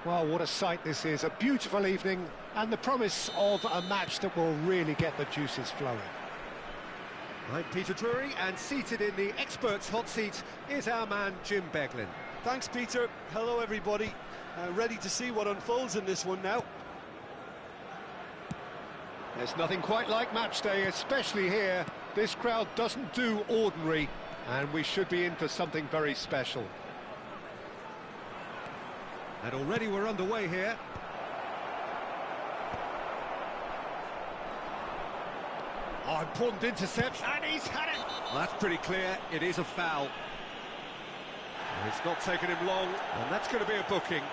Well, what a sight this is, a beautiful evening and the promise of a match that will really get the juices flowing. I'm Peter Drury, and seated in the experts' hot seat is our man Jim Beglin. Thanks, Peter. Hello, everybody. Ready to see what unfolds in this one now. There's nothing quite like match day, especially here. This crowd doesn't do ordinary, and we should be in for something very special. And already we're underway here. Oh, important interception, and he's had it! Well, that's pretty clear, it is a foul. It's not taken him long, and that's going to be a booking.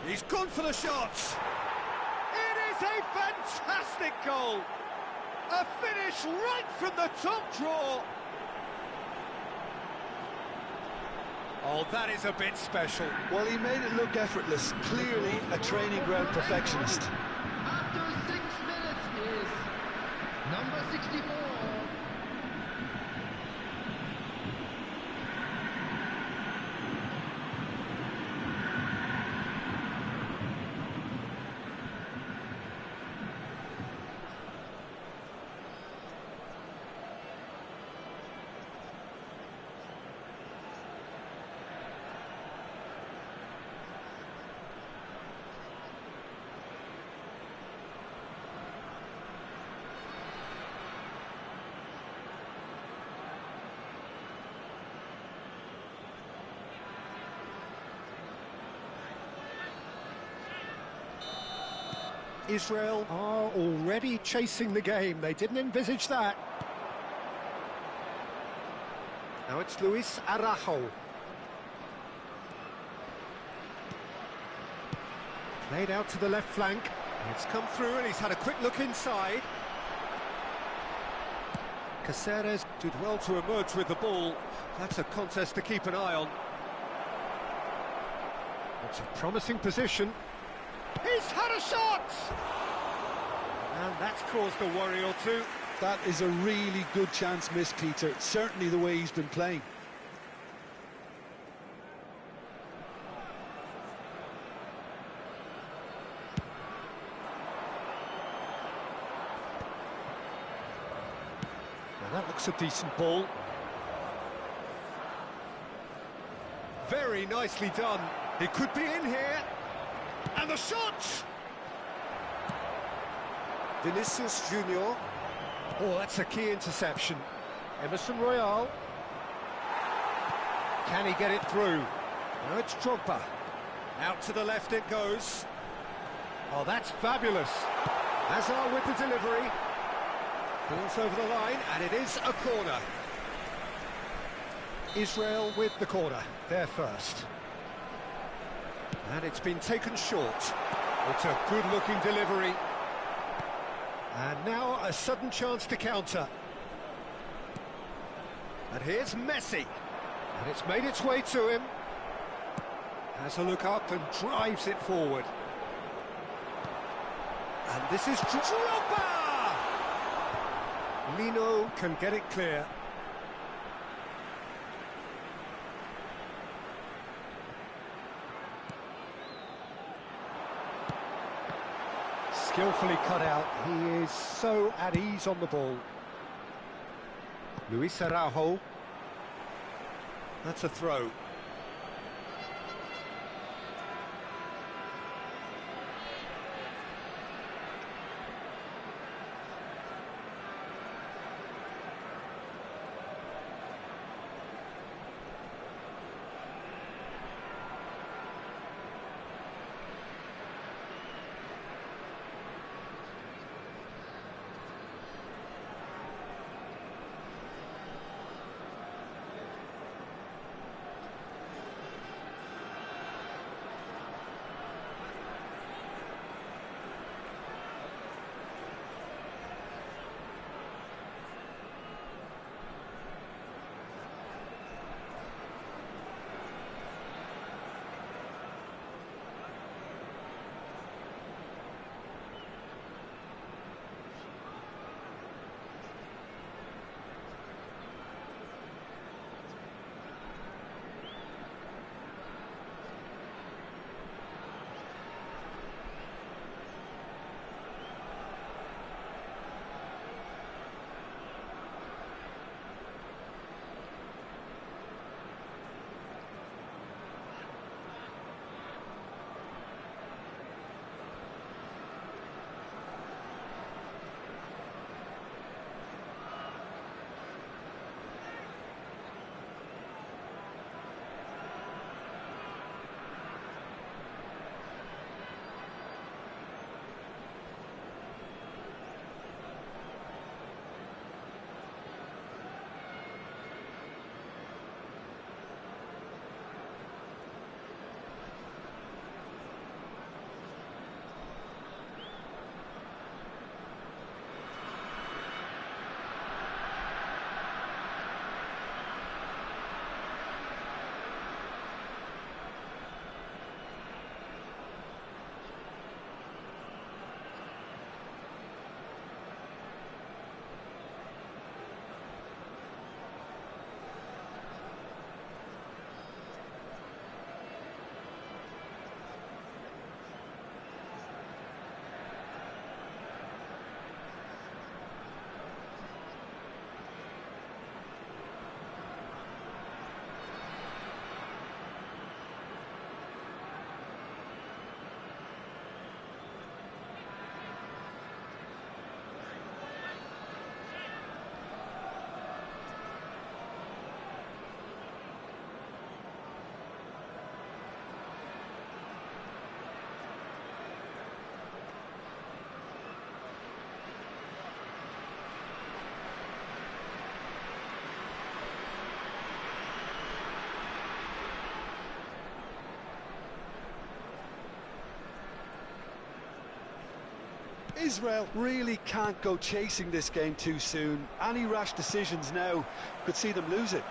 He's gone for the shots! It is a fantastic goal! A finish right from the top draw! Oh, that is a bit special. Well, he made it look effortless. Clearly a training ground perfectionist. After 6 minutes is number 64. Israel are already chasing the game. They didn't envisage that. Now it's Luis Araujo. Played out to the left flank. It's come through and he's had a quick look inside. Caceres did well to emerge with the ball. That's a contest to keep an eye on. It's a promising position. He's had a shot! And that's caused a worry or two. That is a really good chance missed, Peter. Certainly the way he's been playing. Well, that looks a decent ball. Very nicely done. He could be in here. And the shot! Vinicius Junior. Oh, that's a key interception. Emerson Royale. Can he get it through? Now it's Drogba. Out to the left it goes. Oh, that's fabulous. Hazard with the delivery. Ball's over the line, and it is a corner. Israel with the corner. They're first. And it's been taken short. It's a good-looking delivery. And now a sudden chance to counter. And here's Messi. And it's made its way to him. Has a look up and drives it forward. And this is Drogba! Lino can get it clear. Skillfully cut out. He is so at ease on the ball. Luis Araujo. That's a throw. Israel really can't go chasing this game too soon. Any rash decisions now could see them lose it.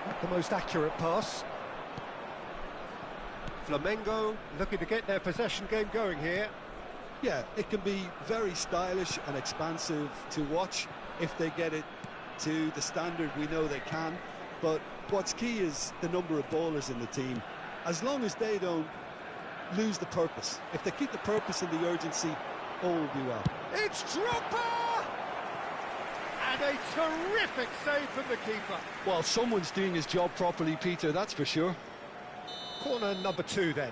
Not the most accurate pass. Flamengo Looking to get their possession game going here. Yeah, it can be very stylish and expansive to watch if they get it to the standard we know they can. But what's key is the number of ballers in the team. As long as they don't lose the purpose. If they keep the purpose and the urgency, all will be well. It's Drogba! And a terrific save from the keeper. Well, someone's doing his job properly, Peter, that's for sure. Corner number 2 then.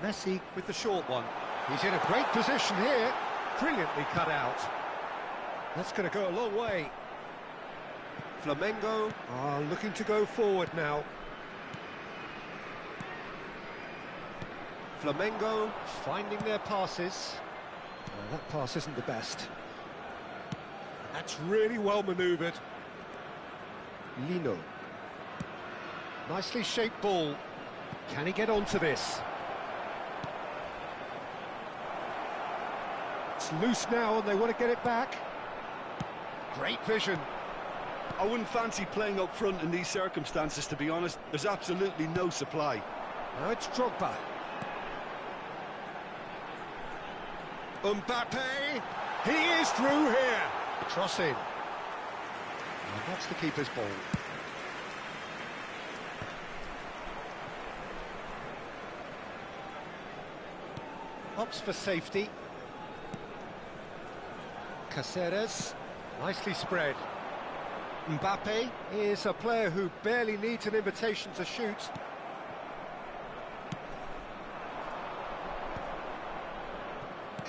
Messi with the short one. He's in a great position here. Brilliantly cut out. That's going to go a long way. Flamengo are looking to go forward now. Flamengo Finding their passes. Oh, that pass isn't the best. That's really well manoeuvred. Lino. Nicely shaped ball. Can he get onto this? It's loose now and they want to get it back. Great vision. I wouldn't fancy playing up front in these circumstances, to be honest. There's absolutely no supply. Now it's Drogba. Mbappe. He is through here. Cross in. And that's the keeper's ball. Opts for safety. Caceres. Nicely spread. Mbappe is a player who barely needs an invitation to shoot.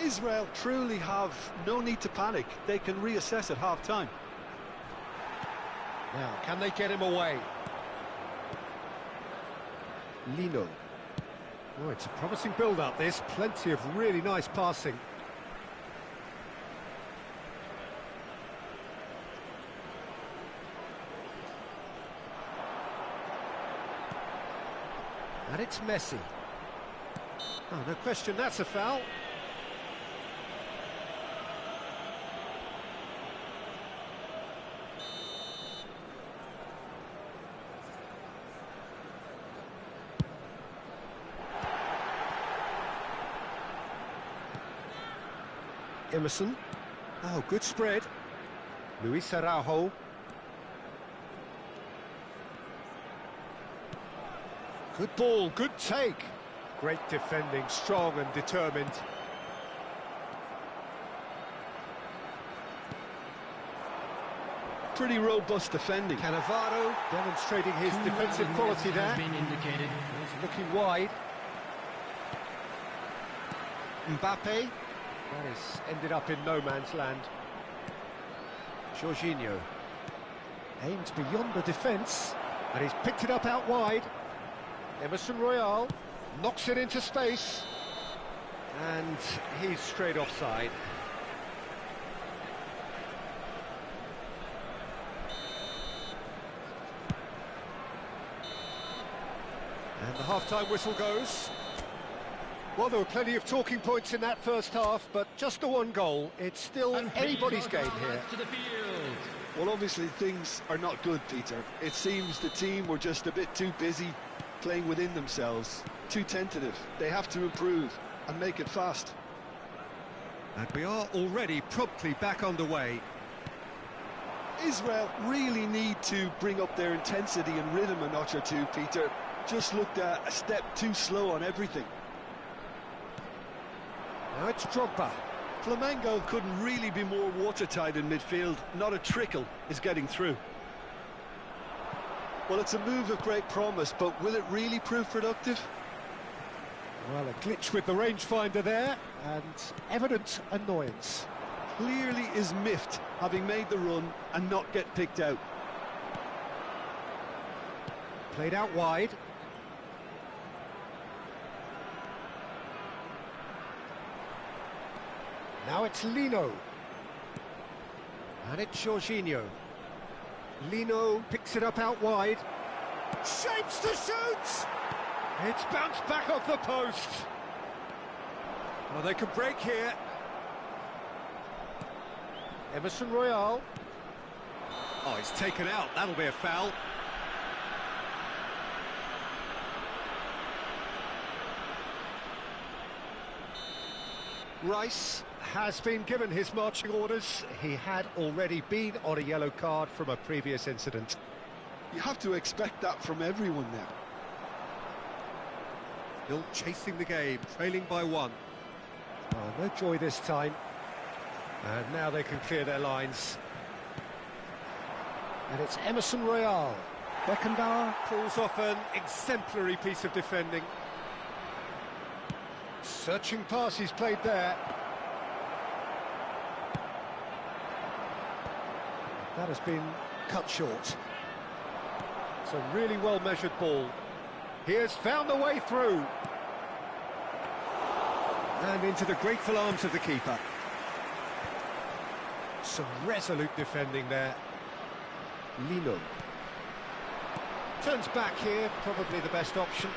Israel truly have no need to panic. They can reassess at half-time. Now, can they get him away? Lino. Oh, it's a promising build-up, this. Plenty of really nice passing. And it's Messi. Oh, no question, that's a foul. Emerson. Oh, good spread. Luis Araujo. Good ball, good take. Great defending, strong and determined. Pretty robust defending. Cannavaro demonstrating his defensive quality there. He's looking wide. Mbappe. That has ended up in no man's land. Jorginho aims beyond the defence, and he's picked it up out wide. Emerson Royal knocks it into space, and he's straight offside. And the half-time whistle goes. Well, there were plenty of talking points in that first half, but just the one goal. It's still anybody's game here. Well, obviously things are not good, Peter. It seems the team were just a bit too busy playing within themselves, too tentative. They have to improve and make it fast. And we are already promptly back underway. Israel really need to bring up their intensity and rhythm a notch or two, Peter. Just looked a step too slow on everything. Now it's Drogba. Flamengo couldn't really be more watertight in midfield. Not a trickle is getting through. Well, it's a move of great promise, but will it really prove productive? Well, a glitch with the rangefinder there, and evident annoyance. Clearly is miffed, having made the run and not get picked out. Played out wide. Now it's Lino. And it's Jorginho. Lino picks it up out wide. Shapes to shoot! It's bounced back off the post. Oh, they can break here. Emerson Royal. Oh, it's taken out. That'll be a foul. Rice has been given his marching orders. He had already been on a yellow card from a previous incident. You have to expect that from everyone now. Still chasing the game, trailing by 1. Oh, no joy this time. And now they can clear their lines. And it's Emerson Royal. Beckenbauer. Pulls off an exemplary piece of defending. Searching pass he's played there. That has been cut short. It's a really well-measured ball. He has found a way through. And into the grateful arms of the keeper. Some resolute defending there. Lino. Turns back here, probably the best option.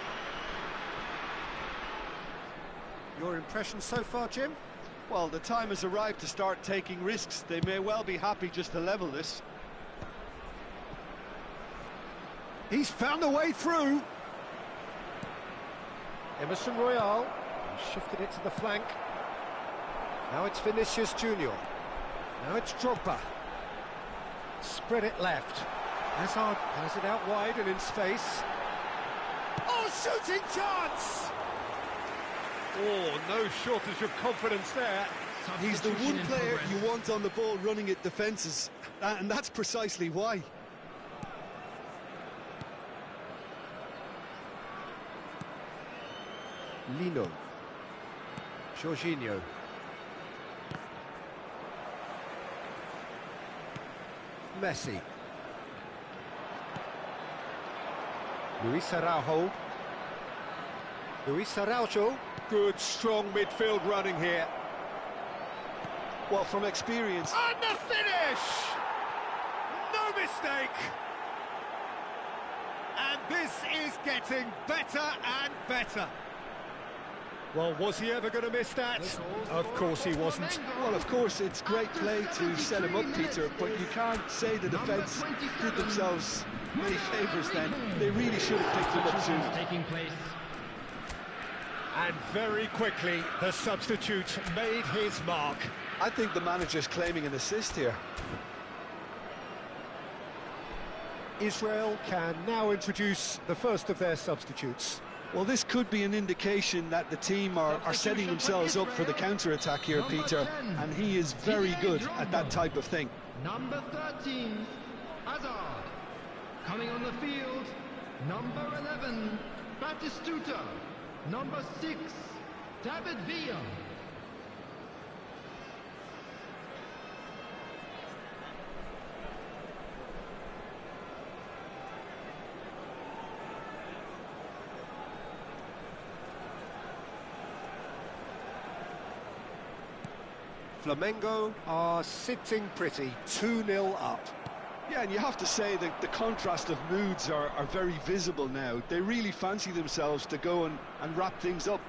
Your impression so far, Jim? Well, the time has arrived to start taking risks. They may well be happy just to level this. He's found a way through. Emerson Royal. He shifted it to the flank. Now it's Vinicius Junior. Now it's Drogba. Spread it left. Hazard has it out wide and in space. Oh, shooting chance! Oh, no shortage of confidence there. He's the one player you want on the ball running at defences, and that's precisely why. Lino. Jorginho. Messi. Luis Araujo. Luis Araujo. Good, strong midfield running here. Well, from experience... And the finish! No mistake! And this is getting better and better. Well, was he ever going to miss that? Of course he wasn't. Well, of course, it's great play to set him up, Peter, but you can't say the defence did themselves many favours then. They really should have picked him up soon. And very quickly, the substitute made his mark. I think the manager's claiming an assist here. Israel can now introduce the first of their substitutes. Well, this could be an indication that the team are setting themselves up for the counter-attack here, Peter, and he is very good at that type of thing. Number 13, Hazard. Coming on the field, number 11, Batistuta. Number 6, David Villa. Flamengo are sitting pretty, 2-0 up. Yeah, and you have to say that the contrast of moods are very visible now. They really fancy themselves to go and wrap things up.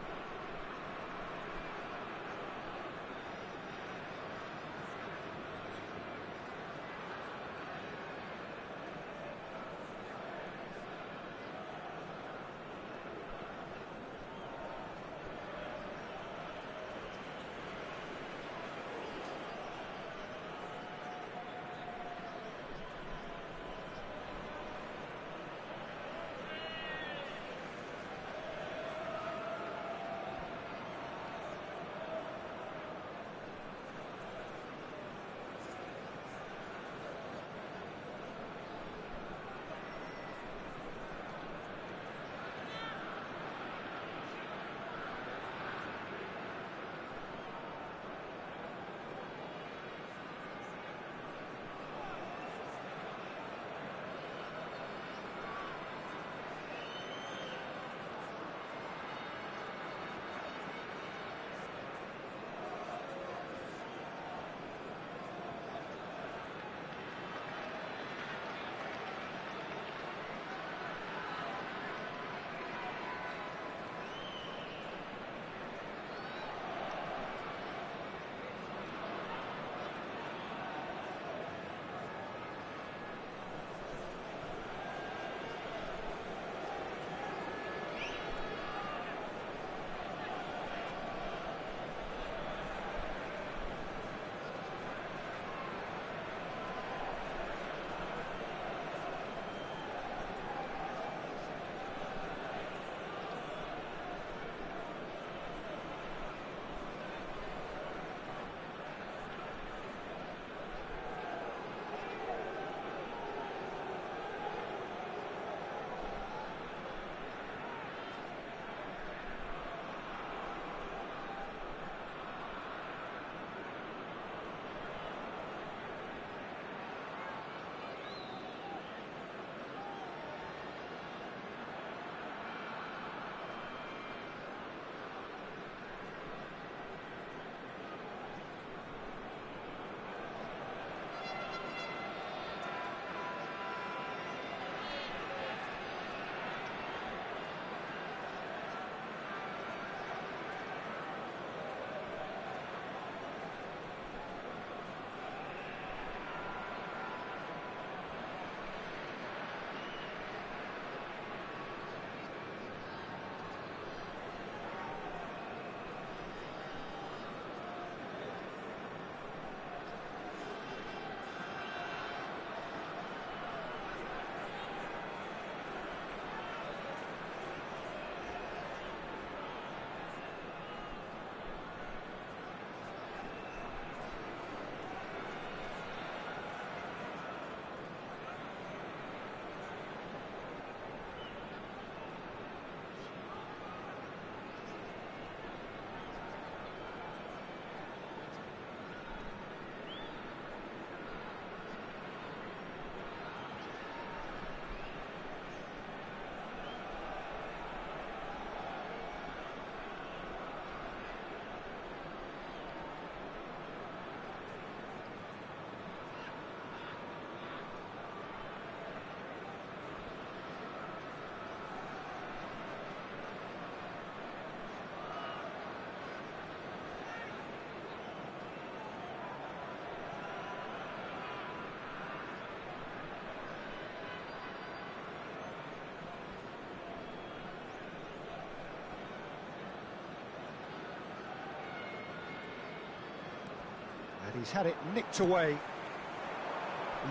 And he's had it nicked away.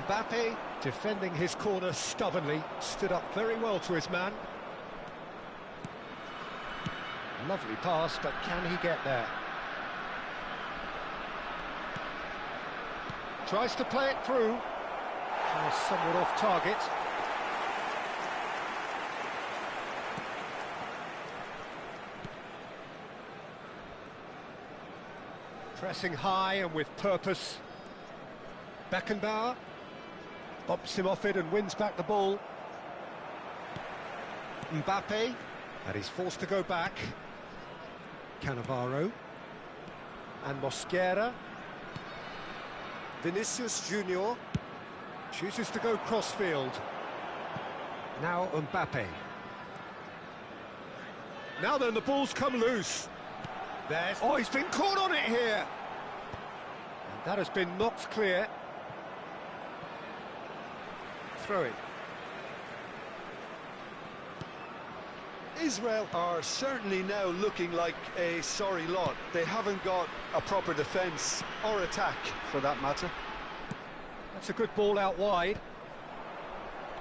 Mbappe, defending his corner stubbornly, stood up very well to his man. Lovely pass, but can he get there? Tries to play it through. Somewhat off target. Pressing high and with purpose. Beckenbauer bumps him off it and wins back the ball. Mbappe, and he's forced to go back. Cannavaro and Mosquera. Vinicius Junior chooses to go crossfield. Now Mbappe. Now then, the ball's come loose. There's... Oh, he's been caught on it here. And that has been knocked clear. Throw it. Israel are certainly now looking like a sorry lot. They haven't got a proper defence or attack, for that matter. That's a good ball out wide.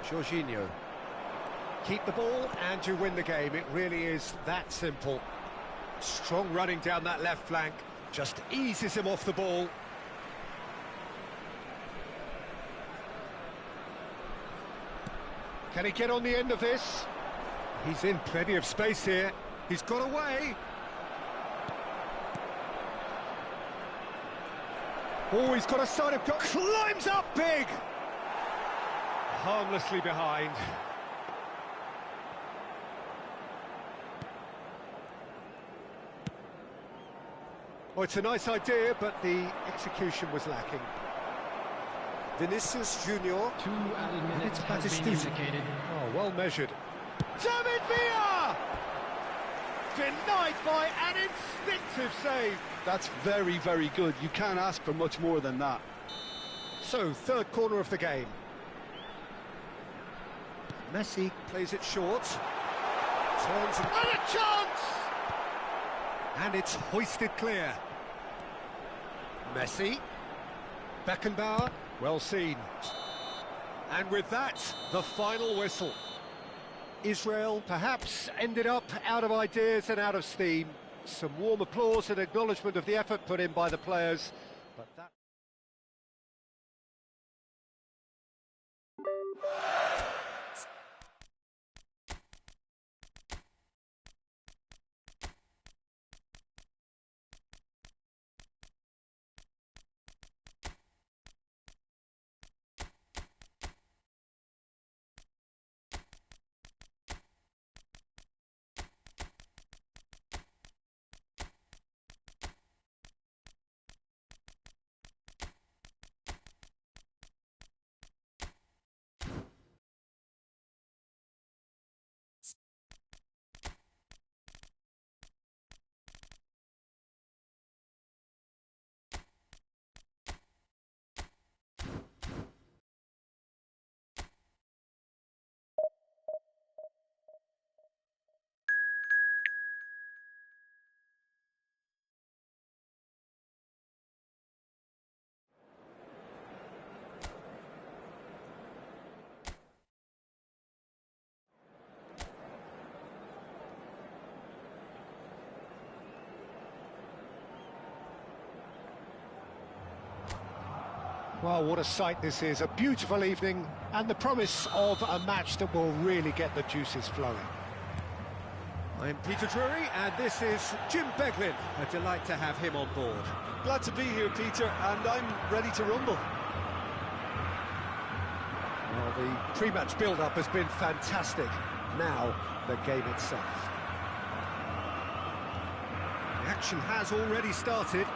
Jorginho. Keep the ball and you win the game. It really is that simple. Strong running down that left flank. Just eases him off the ball. Can he get on the end of this? He's in plenty of space here. He's got away. Oh, he's got a side of... Climbs up big! Harmlessly behind. Well, it's a nice idea, but the execution was lacking. Vinicius Junior. 2 added minutes has been indicated. Oh, well measured. David Villa! Denied by an instinctive save. That's very, very good. You can't ask for much more than that. So, third corner of the game. Messi plays it short. Turns and a chance! And it's hoisted clear. Messi. Beckenbauer. Well seen. And with that, the final whistle. Israel perhaps ended up out of ideas and out of steam. Some warm applause and acknowledgement of the effort put in by the players. But that... Well, what a sight this is. A beautiful evening and the promise of a match that will really get the juices flowing. I'm Peter Drury and this is Jim Beglin. A delight to have him on board. Glad to be here, Peter, and I'm ready to rumble. Well, the pre-match build-up has been fantastic. Now, the game itself. The action has already started.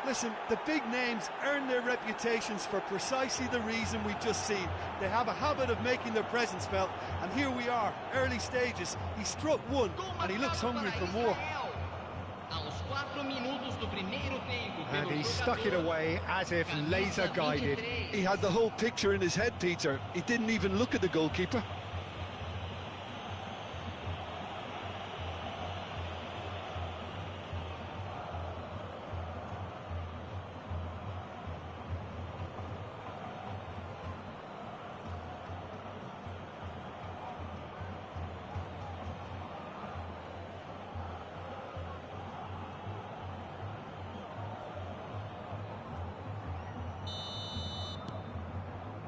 Listen, the big names earn their reputations for precisely the reason we've just seen. They have a habit of making their presence felt, and here we are, early stages. He struck one, and he looks hungry for more. And he stuck it away as if laser-guided. He had the whole picture in his head, Peter. He didn't even look at the goalkeeper.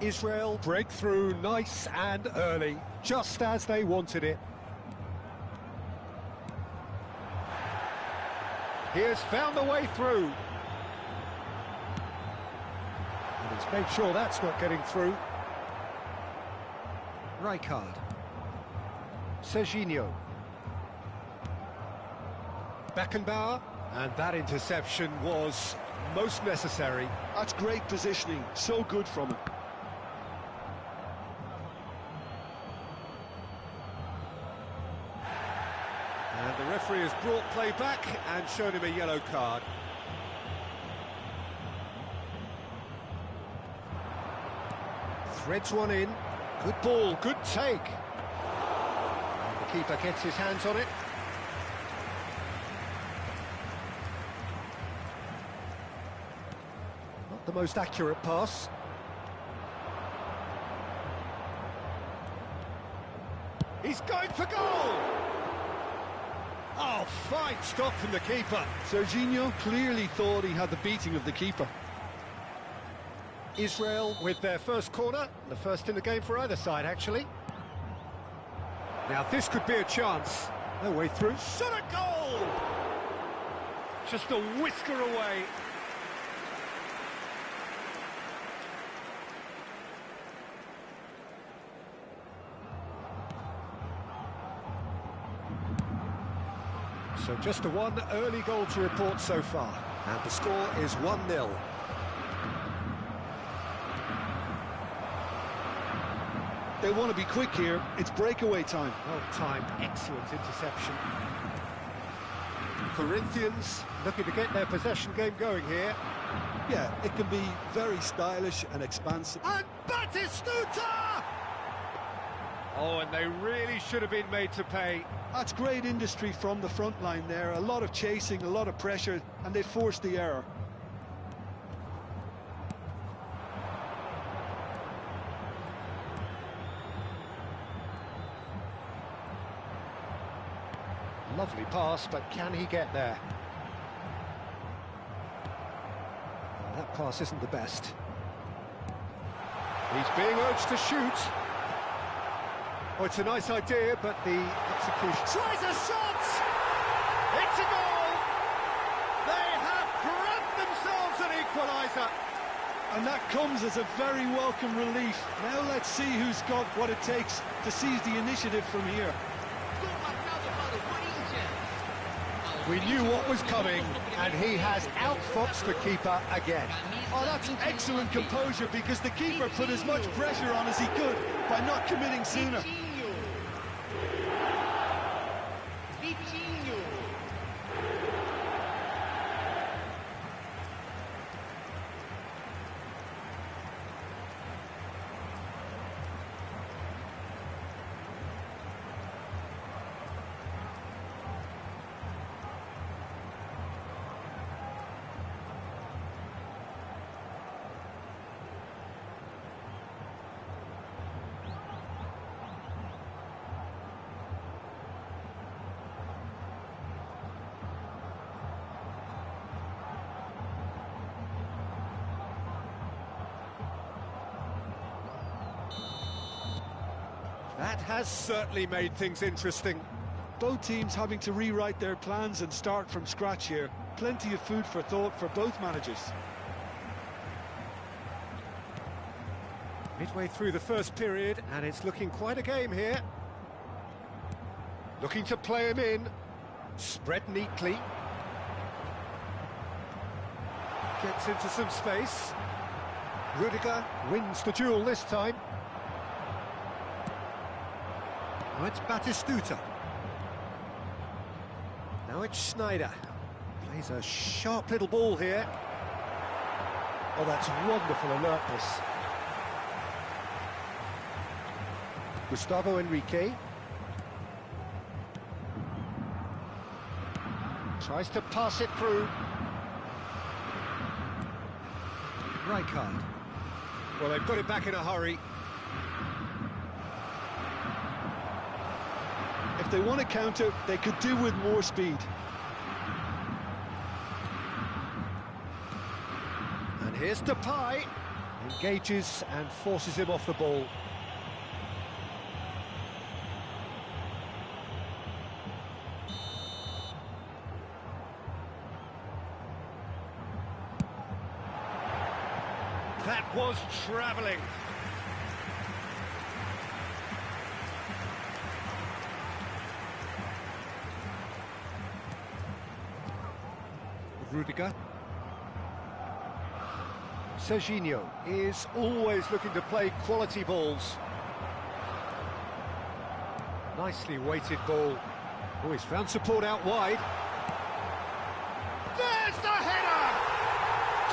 Israel break through nice and early, just as they wanted it. He has found the way through. And he's made sure that's not getting through. Rijkaard. Serginho. Beckenbauer. And that interception was most necessary. That's great positioning, so good from him. And the referee has brought play back and shown him a yellow card. Threads one in. Good ball, good take. And the keeper gets his hands on it. Not the most accurate pass. He's going for goal! Oh, fine stop from the keeper. Serginho clearly thought he had the beating of the keeper. Israel with their first corner, the first in the game for either side, actually. Now, this could be a chance. No way through. Shot a goal! Just a whisker away. So just the one early goal to report so far. And the score is 1-0. They want to be quick here. It's breakaway time. Well timed, excellent interception. Corinthians looking to get their possession game going here. Yeah, it can be very stylish and expansive. And Batistuta! Oh, and they really should have been made to pay. That's great industry from the front line there. A lot of chasing, a lot of pressure, and they forced the error. Lovely pass, but can he get there? Well, that pass isn't the best. He's being urged to shoot. Oh, it's a nice idea, but the execution... Tries a shot! It's a goal! They have grabbed themselves an equaliser! And that comes as a very welcome relief. Now let's see who's got what it takes to seize the initiative from here. We knew what was coming, and he has outfoxed the keeper again. Oh, that's excellent composure, because the keeper put as much pressure on as he could by not committing sooner. That has certainly made things interesting. Both teams having to rewrite their plans and start from scratch here. Plenty of food for thought for both managers. Midway through the first period, and it's looking quite a game here. Looking to play him in. Spread neatly. Gets into some space. Rudiger wins the duel this time. Now it's Batistuta. Now it's Schneider. Plays a sharp little ball here. Oh, that's wonderful alertness. Gustavo Enrique. Tries to pass it through. Rijkaard. Well, they've got it back in a hurry. If they want to counter, they could do with more speed. And here's Depay. Engages and forces him off the ball. That was travelling. Rudiger. Serginho is always looking to play quality balls. Nicely weighted ball. Oh, he's found support out wide. There's the header!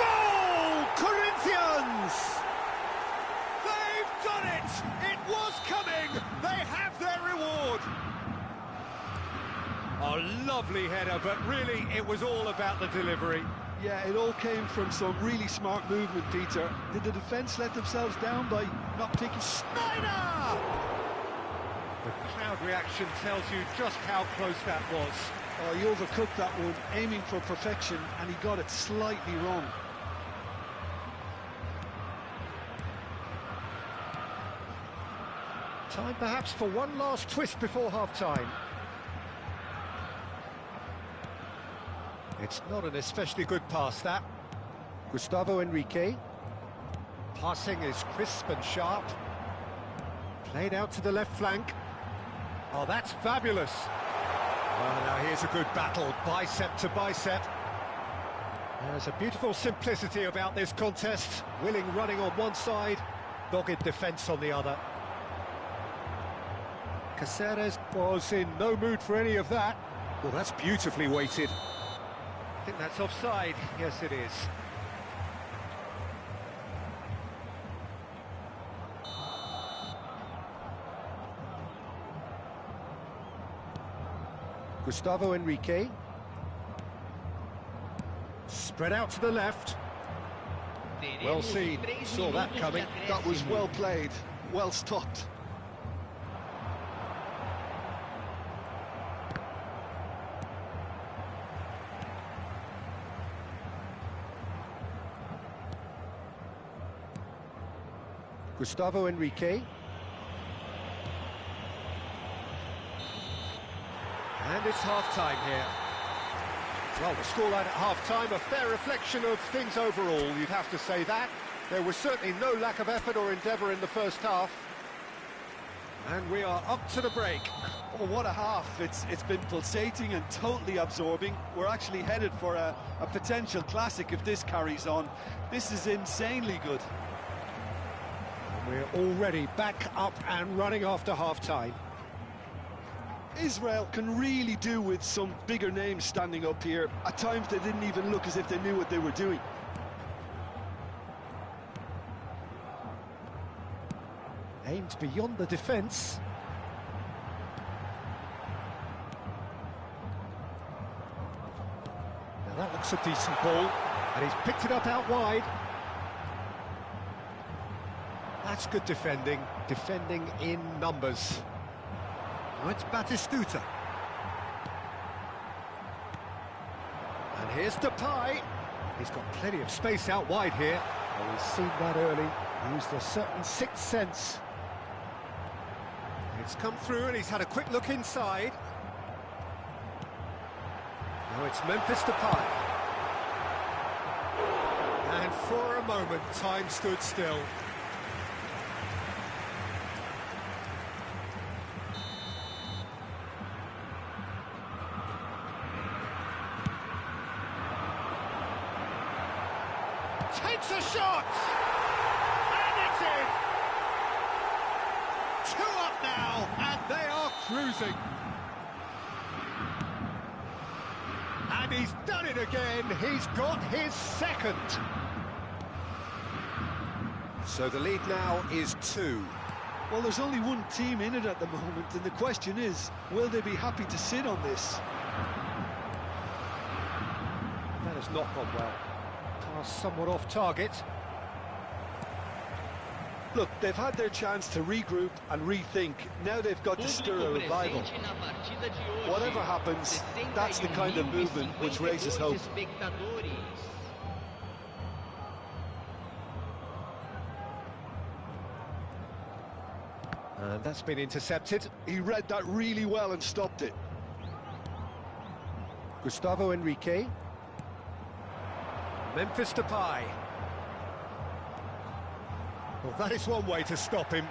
Goal! Corinthians! They've done it! It was coming! They have their reward! A lovely header, but really it was all about the delivery. Yeah, it all came from some really smart movement, Peter. Did the defence let themselves down by not taking... Snyder! The crowd reaction tells you just how close that was. Oh, he overcooked that one, aiming for perfection, and he got it slightly wrong. Time perhaps for one last twist before half-time. It's not an especially good pass, that. Gustavo Henrique. Passing is crisp and sharp. Played out to the left flank. Oh, that's fabulous. Oh, now here's a good battle, bicep to bicep. There's a beautiful simplicity about this contest. Willing running on one side, dogged defence on the other. Caceres was in no mood for any of that. Well, that's beautifully weighted. I think that's offside. Yes, it is. Gustavo Henrique. Spread out to the left. Well seen, saw that coming. That was well played, well stopped. Gustavo Henrique. And it's half-time here. Well, the scoreline at half-time, a fair reflection of things overall, you'd have to say that. There was certainly no lack of effort or endeavour in the first half. And we are up to the break. Oh, what a half. It's been pulsating and totally absorbing. We're actually headed for a potential classic if this carries on. This is insanely good. We're already back up and running after half-time. Israel can really do with some bigger names standing up here. At times they didn't even look as if they knew what they were doing. Aimed beyond the defence. Now that looks a decent ball, and he's picked it up out wide. That's good defending in numbers. Now it's Batistuta. And here's Depay. He's got plenty of space out wide here. Well, he's seen that early, used a certain sixth sense. It's come through and he's had a quick look inside. Now it's Memphis Depay. And for a moment, time stood still. Takes a shot! And it's in! 2 up now, and they are cruising. And he's done it again, he's got his second. So the lead now is 2. Well, there's only one team in it at the moment, and the question is, will they be happy to sit on this? That has not gone well. Pass somewhat off target. Look, they've had their chance to regroup and rethink. Now they've got to stir a revival. Whatever happens, that's the kind of movement which raises hope. And that's been intercepted. He read that really well and stopped it. Gustavo Enrique. Memphis Depay. Well, that is one way to stop him.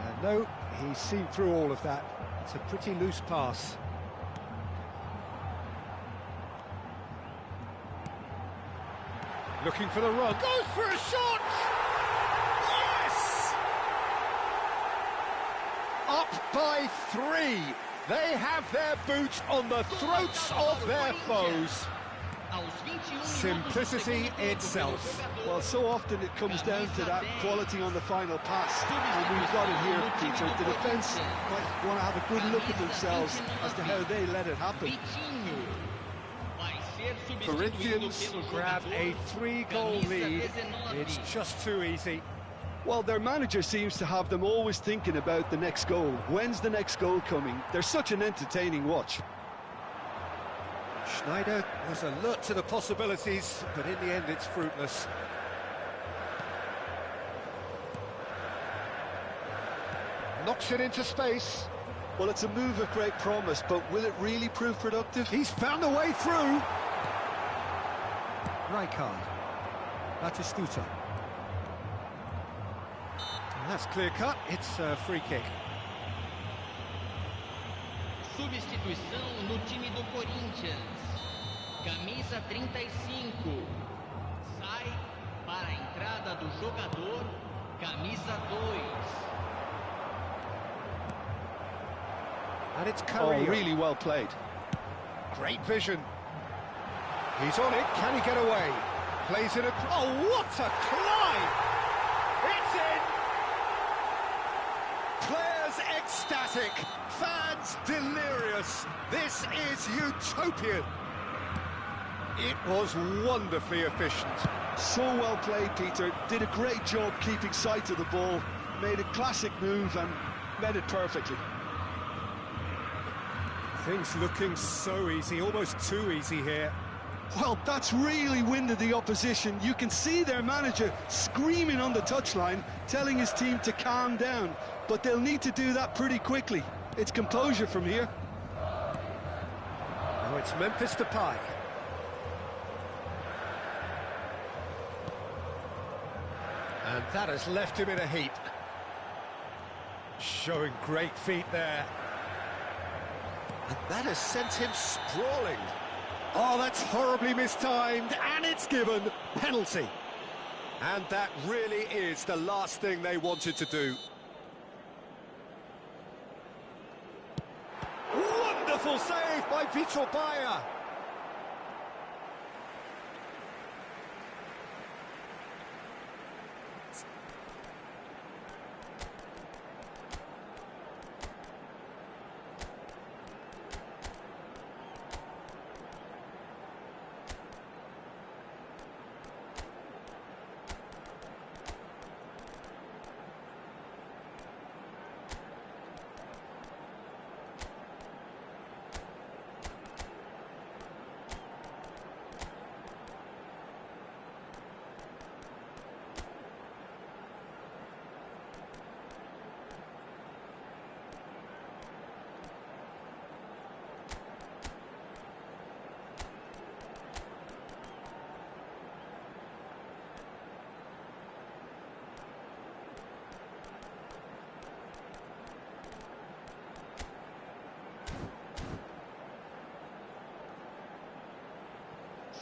And no, he's seen through all of that. It's a pretty loose pass. Looking for the run. Goes for a shot! Yes! Up by 3. They have their boots on the throats of their foes. Simplicity itself. Well, so often it comes down to that quality on the final pass, and we've got it here, Peter. The defence might want to have a good look at themselves as to how they let it happen. Corinthians grab a 3-goal lead. It's just too easy. Well, their manager seems to have them always thinking about the next goal. When's the next goal coming? They're such an entertaining watch. Schneider was alert to the possibilities, but in the end it's fruitless. Knocks it into space. Well, it's a move of great promise, but will it really prove productive? He's found a way through. Rijkaard. Batistuta. And that's clear cut. It's a free kick. Substituição no time do Corinthians. Camisa 35. Sai para a entrada do jogador, camisa 2. And it's Carrillo. Oh, really well played. Great vision. He's on it. Can he get away? Plays it. Oh, what a climb! It's in! Players ecstatic. Fans delirious. This is utopian. It was wonderfully efficient. So well played, Peter. Did a great job keeping sight of the ball. Made a classic move and met it perfectly. Things looking so easy, almost too easy here. Well, that's really winded the opposition. You can see their manager screaming on the touchline, telling his team to calm down. But they'll need to do that pretty quickly. It's composure from here. Now it's Memphis Depay. And that has left him in a heap. Showing great feet there. And that has sent him sprawling. Oh, that's horribly mistimed, and it's given penalty. And that really is the last thing they wanted to do. Wonderful save by Vitor Baia.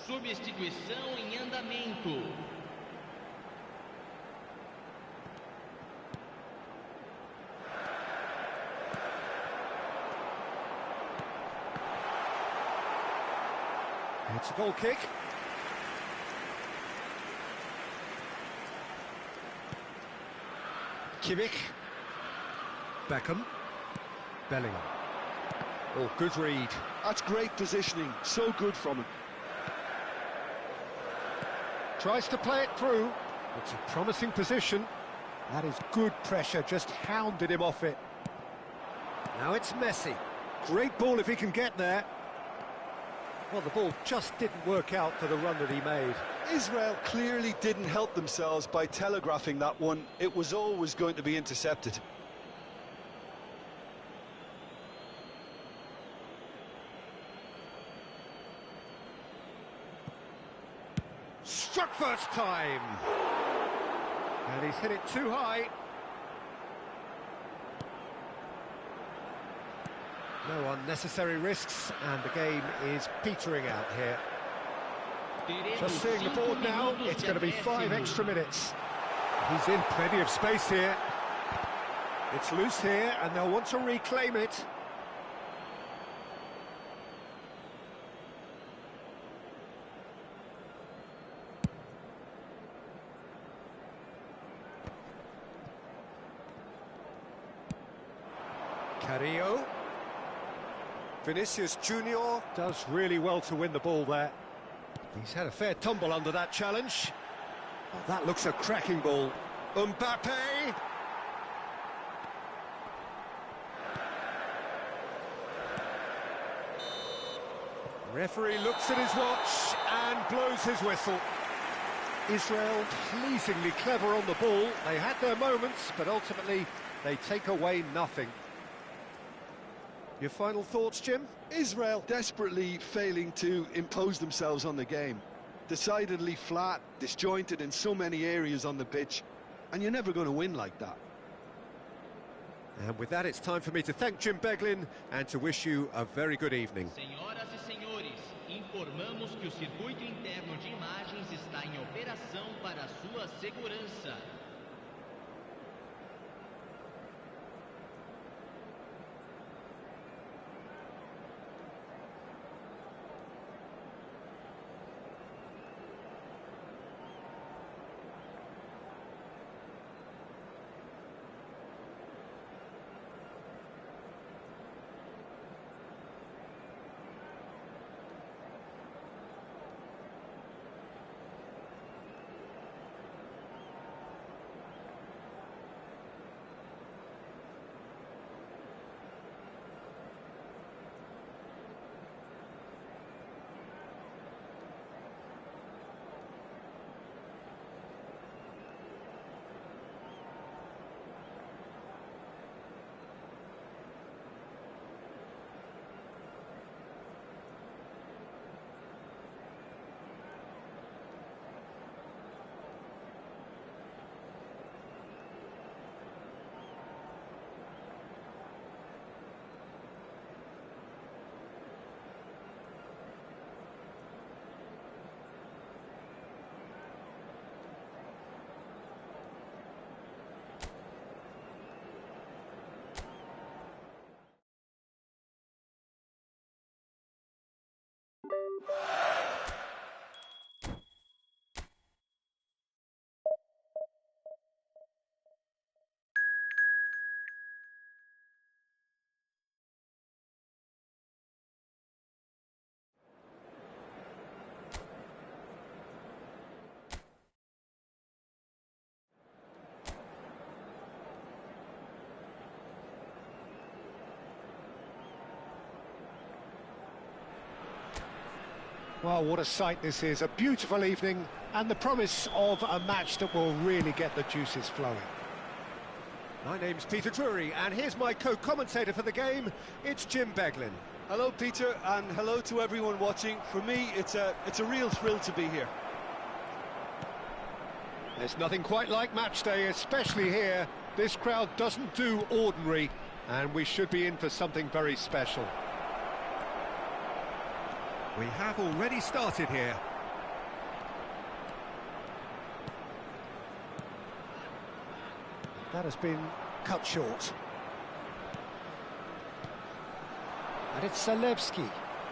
Substituição em andamento. It's a goal kick. Kimmich. Beckham. Bellingham. Oh, good read. That's great positioning. So good from him. Tries to play it through. It's a promising position. That is good pressure, just hounded him off it. Now it's Messi. Great ball if he can get there. Well, the ball just didn't work out for the run that he made. Israel clearly didn't help themselves by telegraphing that one. It was always going to be intercepted. Struck first time. And he's hit it too high. No unnecessary risks, and the game is petering out here. Just seeing the board now, it's going to be 5 extra minutes. He's in plenty of space here. It's loose here, and they'll want to reclaim it. Carrillo. Vinicius Junior does really well to win the ball there. He's had a fair tumble under that challenge. Oh, that looks a cracking ball. Mbappe! Referee looks at his watch and blows his whistle. Israel pleasingly clever on the ball. They had their moments, but ultimately they take away nothing. Your final thoughts, Jim? Israel desperately failing to impose themselves on the game. Decidedly flat, disjointed in so many areas on the pitch, and you're never going to win like that. And with that, it's time for me to thank Jim Beglin and to wish you a very good evening. Senhoras e senhores, informamos que o circuito interno de imagens está em operação para sua segurança. Well, what a sight this is. A beautiful evening and the promise of a match that will really get the juices flowing. My name's Peter Drury, and here's my co-commentator for the game. It's Jim Beglin. Hello, Peter, and hello to everyone watching. For me, it's a real thrill to be here. There's nothing quite like match day, especially here. This crowd doesn't do ordinary, and we should be in for something very special. We have already started here. That has been cut short. And it's Zalewski.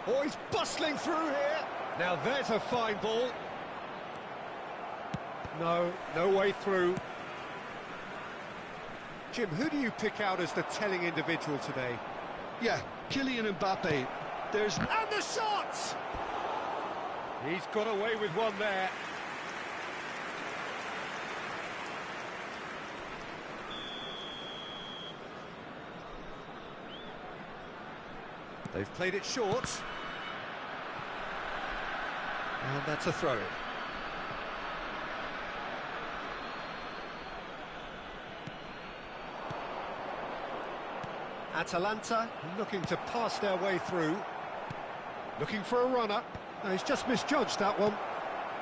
Oh, he's bustling through here. Now there's a fine ball. No way through. Jim, who do you pick out as the telling individual today? Yeah, Kylian Mbappe. And the shot! He's got away with one there. They've played it short. And that's a throw-in. Atalanta looking to pass their way through. Looking for a runner. No, he's just misjudged that one.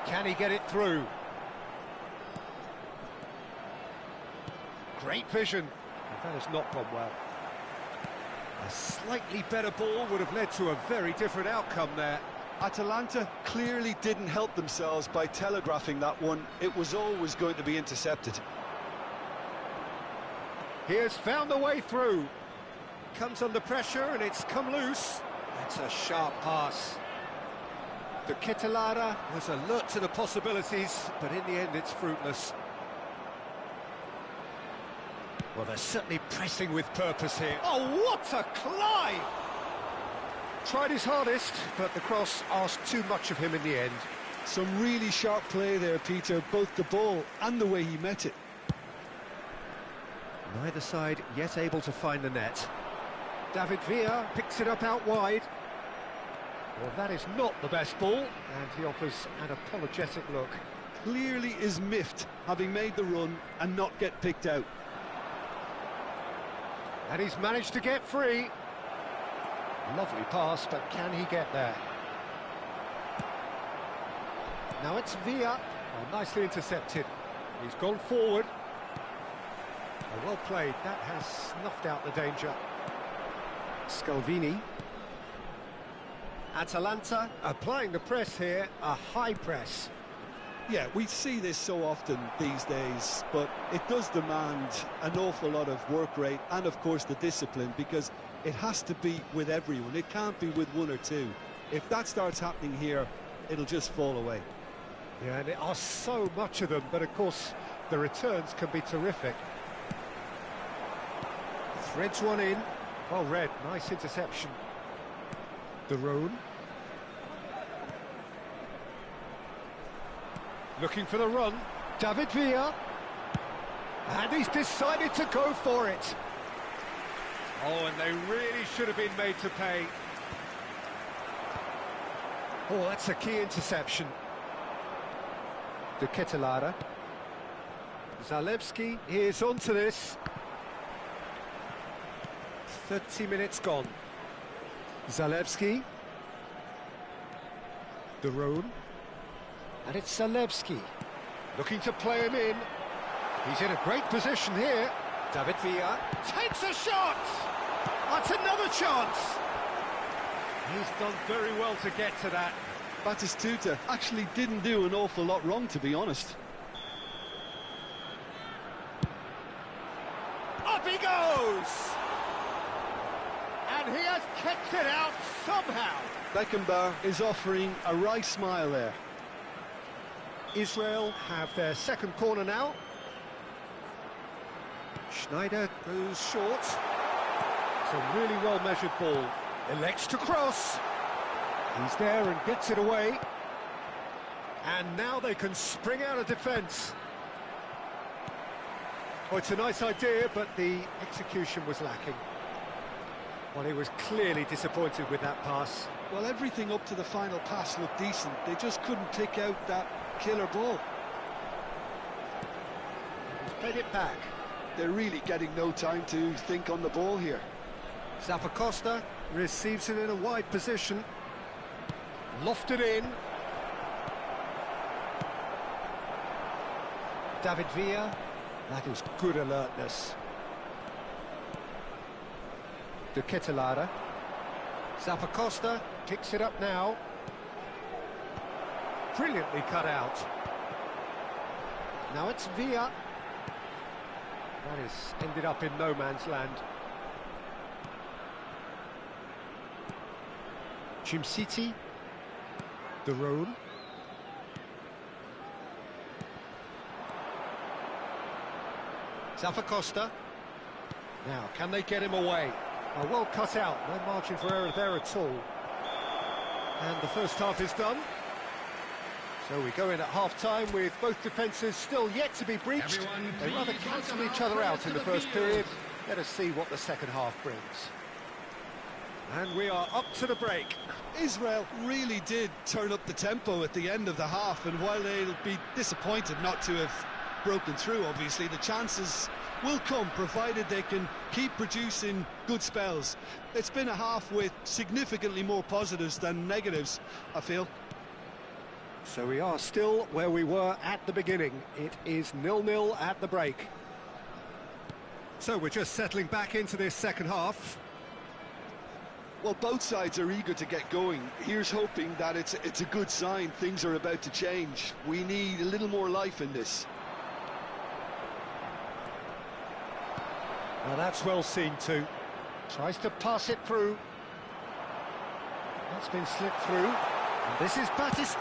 Can he get it through? Great vision. That has not gone well. A slightly better ball would have led to a very different outcome there. Atalanta clearly didn't help themselves by telegraphing that one. It was always going to be intercepted. He has found the way through. Comes under pressure and it's come loose. That's a sharp pass. The Ketelada was alert to the possibilities, but in the end it's fruitless. Well, they're certainly pressing with purpose here. Oh, what a climb! Tried his hardest, but the cross asked too much of him in the end. Some really sharp play there, Peter, both the ball and the way he met it. Neither side yet able to find the net. David Villa picks it up out wide. Well, that is not the best ball, and he offers an apologetic look. Clearly is miffed, having made the run and not get picked out. And he's managed to get free. Lovely pass, but can he get there? Now it's Villa. Oh, nicely intercepted. He's gone forward. Oh, well played. That has snuffed out the danger. Scalvini. Atalanta applying the press here, a high press. Yeah, we see this so often these days, but it does demand an awful lot of work rate and, of course, the discipline, because it has to be with everyone. It can't be with one or two. If that starts happening here, it'll just fall away. Yeah, and there are so much of them, but, of course, the returns can be terrific. Threads one in. Well read, nice interception. De Roon. Looking for the run. David Villa. And he's decided to go for it. Oh, and they really should have been made to pay. Oh, that's a key interception. De Ketelada. Zalewski is onto this. 30 minutes gone. Zalewski. De Roon. And it's Zalewski. Looking to play him in. He's in a great position here. David Villa takes a shot! That's another chance! He's done very well to get to that. Batistuta actually didn't do an awful lot wrong, to be honest. Up he goes! And he has kept it out somehow. Beckenbauer is offering a wry smile there. Israel have their second corner now. Schneider goes short. It's a really well-measured ball. Elects to cross. He's there and gets it away. And now they can spring out of defence. Oh, it's a nice idea, but the execution was lacking. Well, he was clearly disappointed with that pass. Well, everything up to the final pass looked decent. They just couldn't pick out that killer ball. He's played it back. They're really getting no time to think on the ball here. Zappacosta receives it in a wide position. Lofted in. David Villa. That is good alertness. De Ketelada. Zappacosta picks it up now. Brilliantly cut out. Now it's Villa. That has ended up in no man's land. City. De Roon. Zappacosta. Now, can they get him away? Oh, well cut out, no margin for error there at all. And the first half is done. So we go in at half-time with both defences still yet to be breached. They rather cancel each other out in the first period. Let us see what the second half brings. And we are up to the break. Israel really did turn up the tempo at the end of the half, and while they'll be disappointed not to have broken through, obviously. The chances will come, provided they can keep producing good spells. It's been a half with significantly more positives than negatives, I feel. So we are still where we were at the beginning. It is 0-0 at the break. So we're just settling back into this second half. Well, both sides are eager to get going. Here's hoping that it's a good sign. Things are about to change. We need a little more life in this. Well, that's well seen too. Tries to pass it through. That's been slipped through. And this is Batistuta!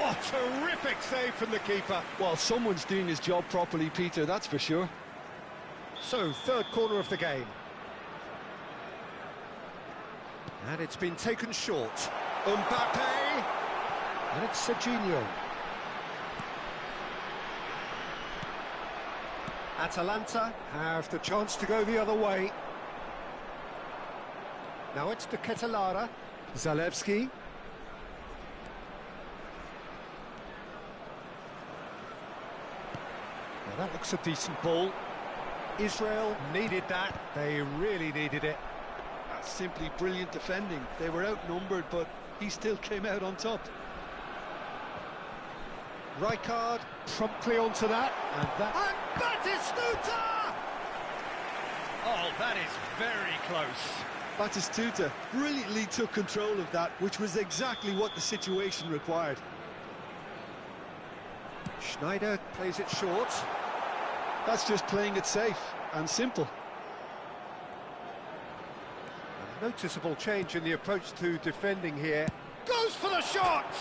Oh, terrific save from the keeper. Well, someone's doing his job properly, Peter, that's for sure. So, third corner of the game. And it's been taken short. Mbappe! And it's Serginho. Atalanta have the chance to go the other way. Now it's the Ketelara. Zalewski. Now that looks a decent ball. Israel needed that. They really needed it. That's simply brilliant defending. They were outnumbered, but he still came out on top. Rijkaard promptly onto that, and Batistuta! Oh, that is very close. Batistuta brilliantly took control of that, which was exactly what the situation required. Schneider plays it short. That's just playing it safe and simple. A noticeable change in the approach to defending here. Goes for the shot!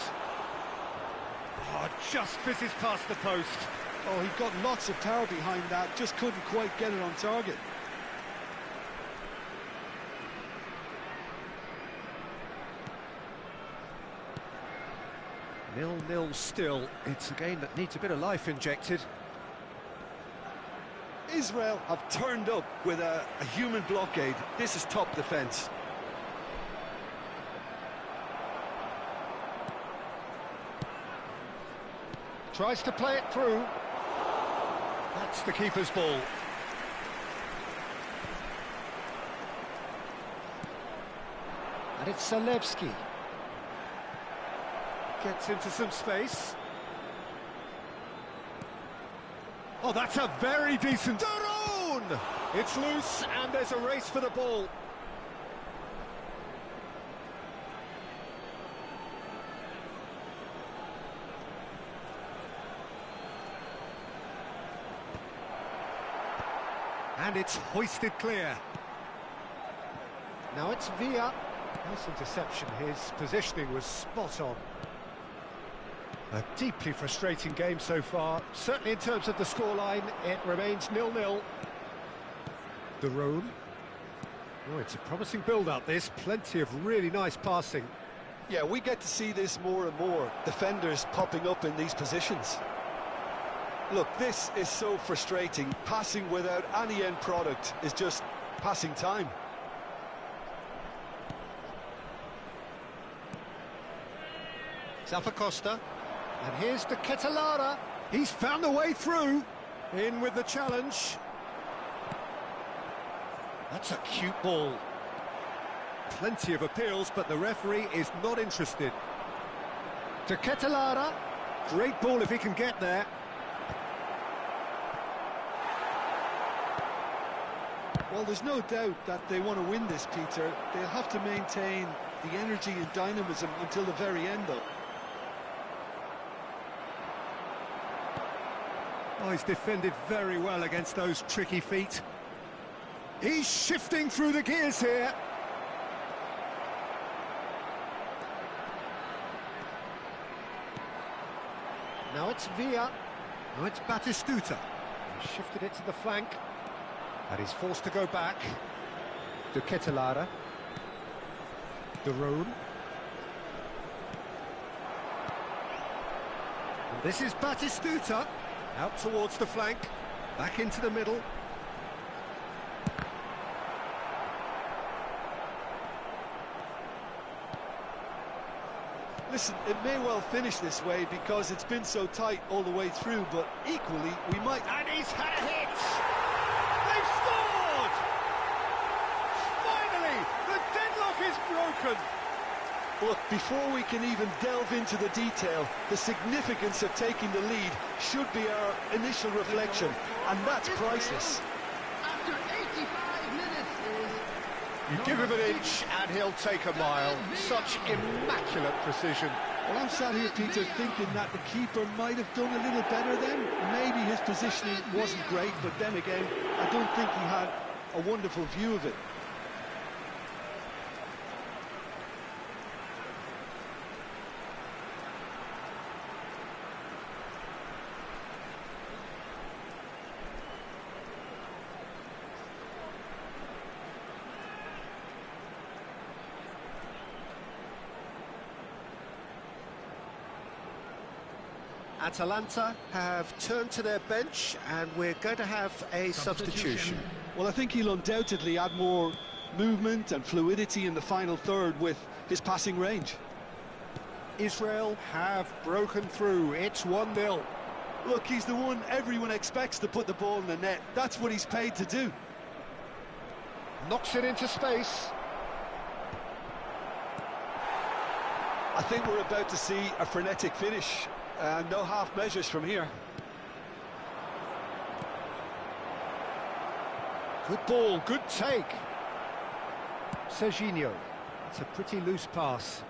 Oh, just fizzes past the post. Oh, he got lots of power behind that, just couldn't quite get it on target. Nil-nil still. It's a game that needs a bit of life injected. Israel have turned up with a human blockade. This is top defence. Tries to play it through. That's the keeper's ball. And it's Zalewski. Gets into some space. Oh, that's a very decent... Daron! It's loose, and there's a race for the ball. And it's hoisted clear. Now it's Villa. Nice interception. His positioning was spot on. A deeply frustrating game so far. Certainly in terms of the scoreline, it remains 0-0. Daron. Oh, it's a promising build-up, this. Plenty of really nice passing. Yeah, we get to see this more and more. Defenders popping up in these positions. Look, this is so frustrating. Passing without any end product is just passing time. Zappacosta. And here's the Ketelara. He's found a way through. In with the challenge. That's a cute ball. Plenty of appeals, but the referee is not interested. To Ketelara. Great ball if he can get there. Well, there's no doubt that they want to win this, Peter. They'll have to maintain the energy and dynamism until the very end, though. Oh, he's defended very well against those tricky feet. He's shifting through the gears here. Now it's Villa. Now it's Batistuta. He shifted it to the flank. And he's forced to go back. To Ketelara. Daron. And this is Batistuta. Out towards the flank. Back into the middle. Listen, it may well finish this way because it's been so tight all the way through, but equally, we might... And he's had a hit! They've scored! Finally, the deadlock is broken! Look, before we can even delve into the detail, the significance of taking the lead should be our initial reflection, and that's priceless. After 85 minutes is... You give him an inch and he'll take a mile. Such immaculate precision. Well, I'm sat here, Peter, thinking that the keeper might have done a little better then. Maybe his positioning wasn't great, but then again, I don't think he had a wonderful view of it. Atalanta have turned to their bench and we're going to have a substitution. Well, I think he'll undoubtedly add more movement and fluidity in the final third with his passing range. Israel have broken through. It's 1-0. Look, he's the one everyone expects to put the ball in the net. That's what he's paid to do. Knocks it into space. I think we're about to see a frenetic finish. No half measures from here. Good ball, good take. Serginho. It's a pretty loose pass.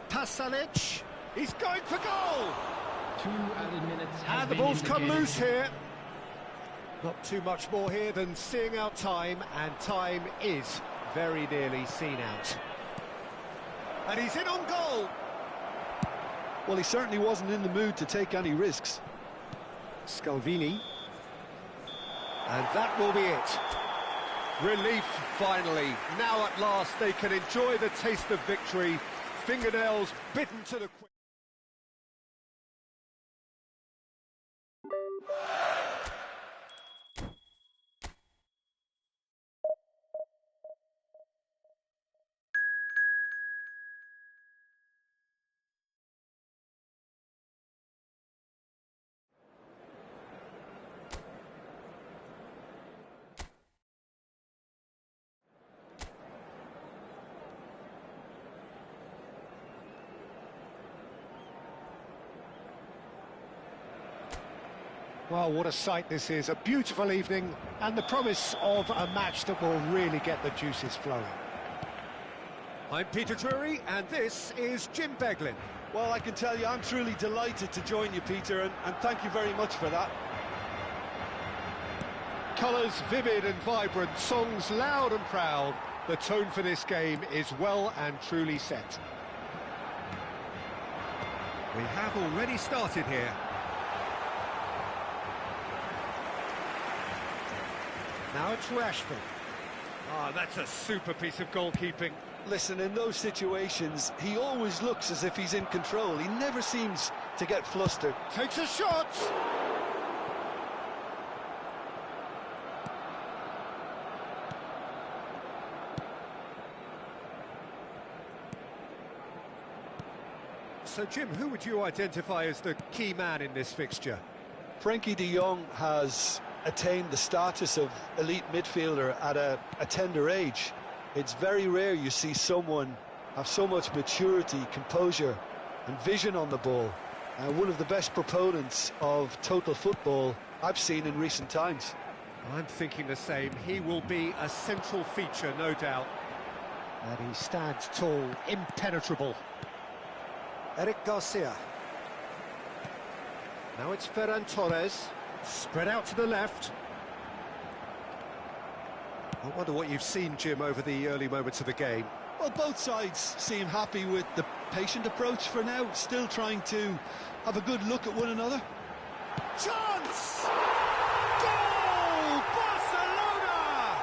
Pasalic. He's going for goal. 2 added minutes. And the ball's come loose here. Not too much more here than seeing out time, and time is very nearly seen out. And he's in on goal. Well, he certainly wasn't in the mood to take any risks. Scalvini. And that will be it. Relief, finally. Now at last they can enjoy the taste of victory. Fingernails bitten to the quick. Well, what a sight this is. A beautiful evening and the promise of a match that will really get the juices flowing. I'm Peter Drury and this is Jim Beglin. Well, I can tell you I'm truly delighted to join you, Peter, and thank you very much for that. Colours vivid and vibrant, songs loud and proud. The tone for this game is well and truly set. We have already started here. Now it's Rashford. Ah, that's a super piece of goalkeeping. Listen, in those situations, he always looks as if he's in control. He never seems to get flustered. Takes a shot! So, Jim, who would you identify as the key man in this fixture? Frankie de Jong has attained the status of elite midfielder at a tender age. It's very rare you see someone have so much maturity, composure and vision on the ball. One of the best proponents of total football I've seen in recent times. I'm thinking the same. He will be a central feature, no doubt. And he stands tall, impenetrable. Eric Garcia. Now it's Ferran Torres. Spread out to the left. I wonder what you've seen, Jim, over the early moments of the game. Well, both sides seem happy with the patient approach for now, still trying to have a good look at one another. Chance! Goal! Barcelona!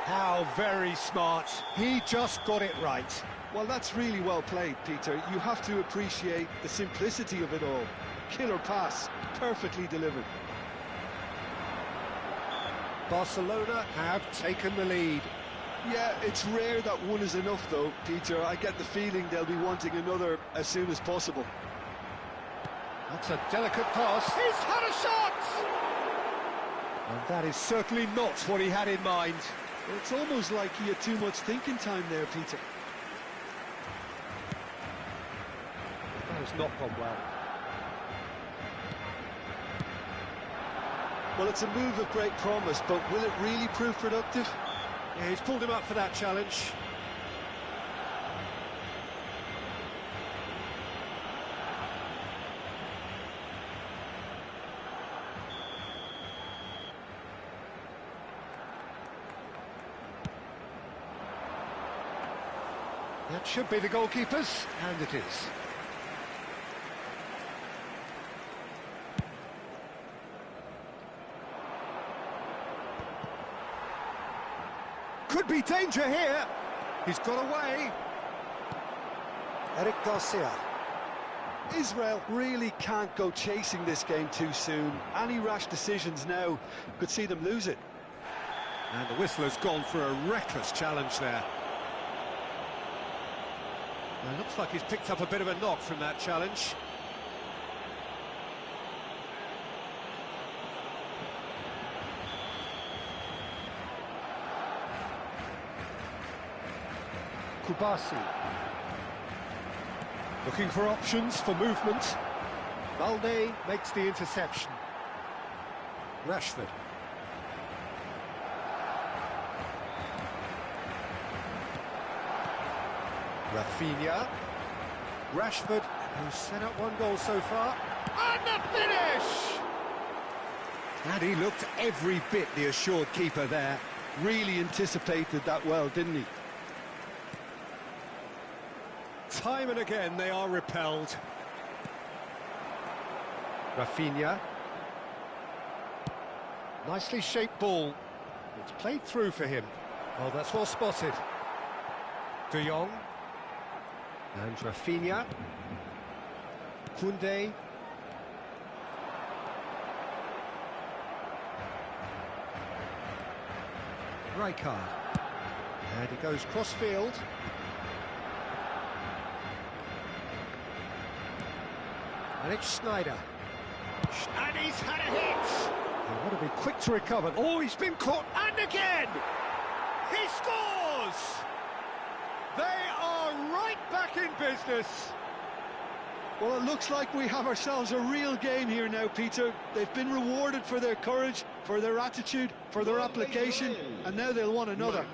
How very smart. He just got it right. Well, that's really well played, Peter. You have to appreciate the simplicity of it all. Killer pass, perfectly delivered. Barcelona have taken the lead. Yeah, it's rare that one is enough though, Peter. I get the feeling they'll be wanting another as soon as possible. That's a delicate pass. He's had a shot! And that is certainly not what he had in mind. It's almost like he had too much thinking time there, Peter. That has not gone well. Well, it's a move of great promise, but will it really prove productive? Yeah, he's pulled him up for that challenge. That should be the goalkeeper's, and it is. Could be danger here. He's got away. Eric Garcia. Israel really can't go chasing this game too soon. Any rash decisions now could see them lose it. And the whistler's gone for a reckless challenge there. Well, it looks like he's picked up a bit of a knock from that challenge. Kubasi. Looking for options for movement. Balde makes the interception. Rashford. Rafinha. Rashford, who's set up one goal so far. And the finish! And he looked every bit the assured keeper there. Really anticipated that well, didn't he? Time and again they are repelled. Rafinha. Nicely shaped ball. It's played through for him. Oh, that's well spotted. De Jong. And Rafinha. Koundé. Rijkaard. And he goes cross-field. And it's Schneider. And he's had a hit! They want to be quick to recover. Oh, he's been caught, and again! He scores! They are right back in business. Well, it looks like we have ourselves a real game here now, Peter. They've been rewarded for their courage, for their attitude, for their application, and now they'll want another.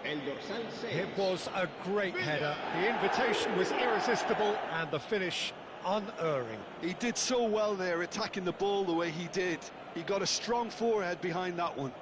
It was a great header. The invitation was irresistible, and the finish unerring. He did so well there, attacking the ball the way he did. He got a strong forehead behind that one.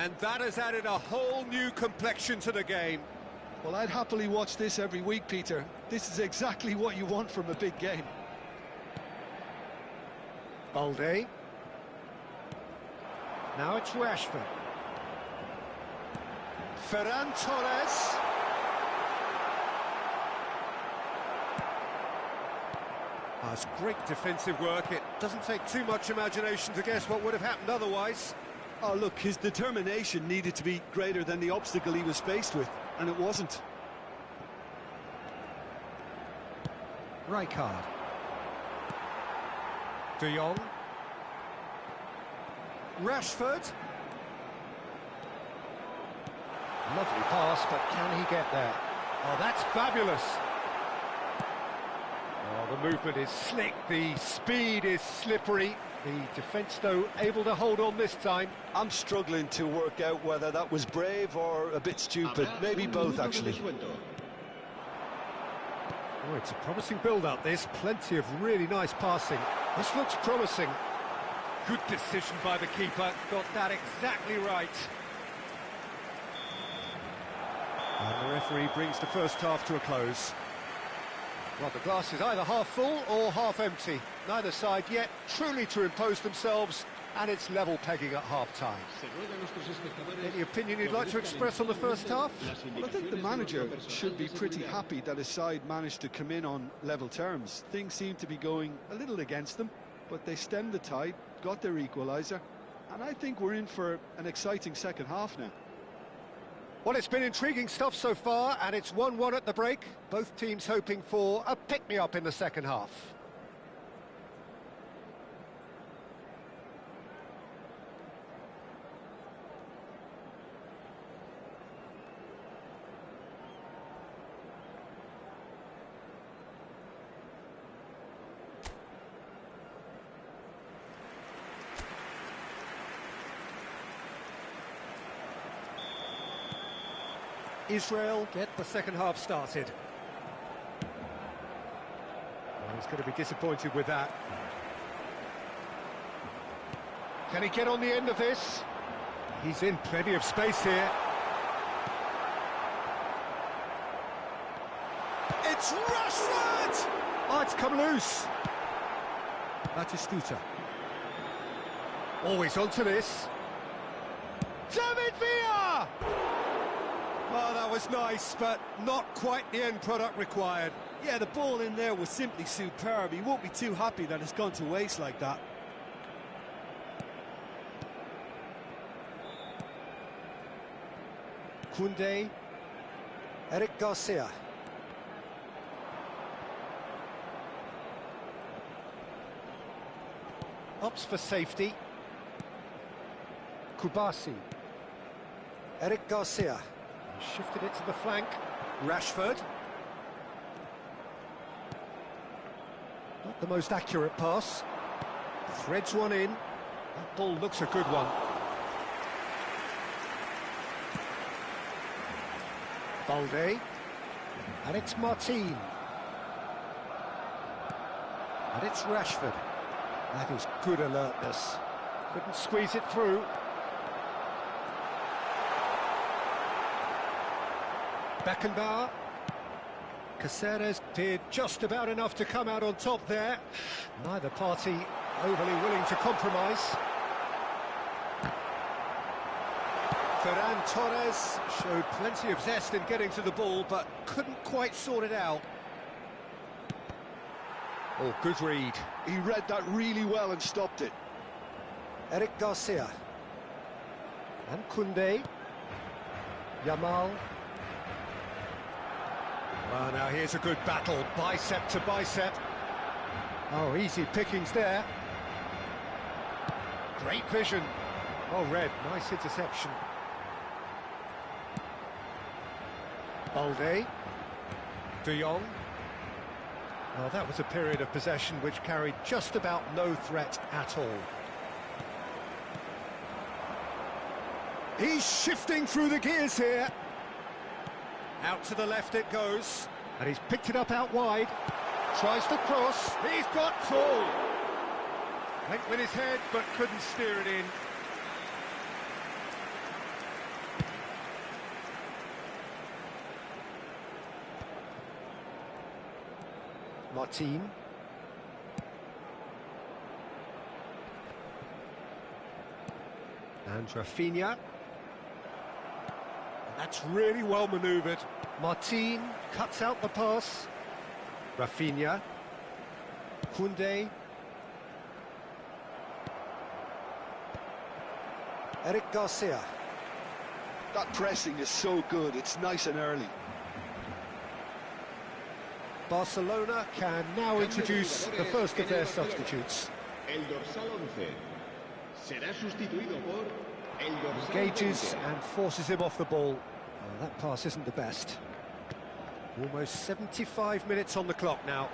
And that has added a whole new complexion to the game. Well, I'd happily watch this every week, Peter. This is exactly what you want from a big game. Balde. Now it's Rashford. Ferran Torres. That's great defensive work. It doesn't take too much imagination to guess what would have happened otherwise. Oh, look, his determination needed to be greater than the obstacle he was faced with, and it wasn't. Rijkaard. De Jong. Rashford. Lovely pass, but can he get there? Oh, that's fabulous. Oh, the movement is slick, the speed is slippery. The defence, though, able to hold on this time. I'm struggling to work out whether that was brave or a bit stupid. Maybe both, actually. Oh, it's a promising build-up, this. Plenty of really nice passing. This looks promising. Good decision by the keeper, got that exactly right. And the referee brings the first half to a close. Well, the glass is either half full or half empty. Neither side yet truly to impose themselves, and it's level pegging at half-time. Any opinion you'd like to express on the first half? Well, I think the manager should be pretty happy that his side managed to come in on level terms. Things seem to be going a little against them, but they stemmed the tide, got their equaliser, and I think we're in for an exciting second half now. Well, it's been intriguing stuff so far, and it's 1-1 at the break. Both teams hoping for a pick-me-up in the second half. Israel get the second half started. Well, he's going to be disappointed with that. Can he get on the end of this? He's in plenty of space here. It's Rashford! Oh, it's come loose. Batistuta. Always onto this. David Villa! Oh, that was nice, but not quite the end product required. Yeah, the ball in there was simply superb. He won't be too happy that it's gone to waste like that. Koundé, Eric Garcia. Opts for safety. Kubasi. Eric Garcia. Shifted it to the flank. Rashford. Not the most accurate pass. Threads one in. That ball looks a good one. Balde. And it's Martin. And it's Rashford. That is good alertness. Couldn't squeeze it through. Beckenbauer. Caceres did just about enough to come out on top there. Neither party overly willing to compromise. Ferran Torres showed plenty of zest in getting to the ball, but couldn't quite sort it out. Oh, good read. He read that really well and stopped it. Eric Garcia. And Koundé. Yamal. Well, now here's a good battle, bicep to bicep. Oh, easy pickings there. Great vision. Oh, Red, nice interception. Balde. De Jong. Well, that was a period of possession which carried just about no threat at all. He's shifting through the gears here. Out to the left it goes, and he's picked it up out wide. Tries to cross, he's got full. Went with his head, but couldn't steer it in. Martin. And Rafinha. That's really well manoeuvred. Martin cuts out the pass. Rafinha. Koundé. Eric Garcia. That pressing is so good, it's nice and early. Barcelona can now introduce the first of their substitutes. El dorsal 11 será sustituido por el dorsal Engages 20. and forces him off the ball. Well, that pass isn't the best. Almost 75 minutes on the clock now.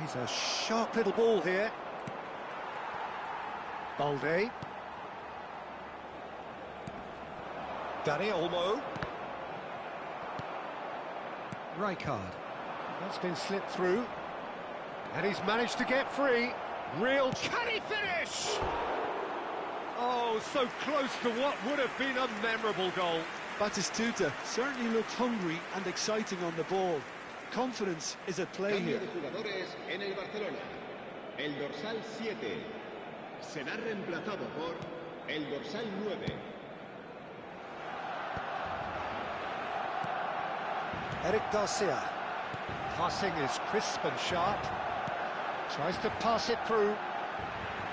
He's a sharp little ball here. Balde. Dani Olmo. Rijkaard. That's been slipped through. And he's managed to get free. Real... Can he finish? Oh, so close to what would have been a memorable goal. Batistuta certainly looked hungry and exciting on the ball. Confidence is at play Cambio here. de jugadores en el Barcelona. El dorsal 7 será reemplazado por el dorsal 9. Eric Garcia. Passing is crisp and sharp. Tries to pass it through.